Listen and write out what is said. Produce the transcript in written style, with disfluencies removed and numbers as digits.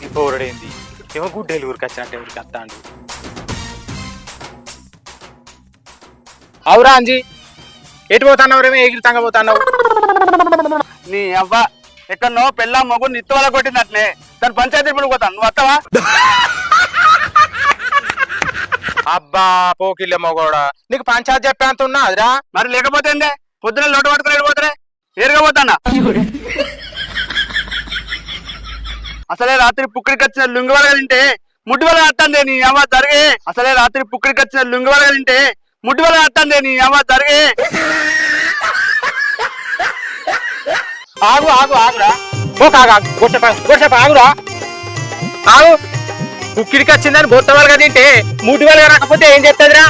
ఈ పోరడేంది ఏమో గుడ్డేలు ఊరికి వచ్చినట్టు ఊరికి వస్తాడు. అవురా అంజీ, ఎటు పోతున్నావు రేమో ఎగిరితంగా పోతున్నావు? నీ అవ్వ ఎక్కడనో పెళ్ళా మొగ్గు నిత్త వల్ల కొట్టినట్లే దాని పంచాయతీ ఇప్పుడు పోతాను. నువ్వు వస్తావా? అబ్బా పోకిల్లే మొగోడా, నీకు పంచాయతీ చెప్పే అంత ఉన్నా అదిరా. మరి లేకపోతే ఏందే పొద్దున లోటు పట్టుకుని వెళ్ళిపోతారే ఏరుగా పోతానా? అసలే రాత్రి పుక్కడికి వచ్చిన లుంగి వలగ తింటే ముడ్డి వలగ అత్తందే నీ అమ్మ జరిగే. అసలే రాత్రి పుక్కడికి వచ్చిన లుంగి వలగ తింటే ముడ్డి వలగ అత్తందే నీ అమ్మ జరిగే. ఆగు ఆగు ఆగురా, గొట్టసేపు ఆగురా, ఆగు. కుక్కిడికి వచ్చిందని బొత్త వాళ్ళగా తింటే ముడ్డి వాళ్ళగా రాకపోతే ఏం చెప్తుందిరా?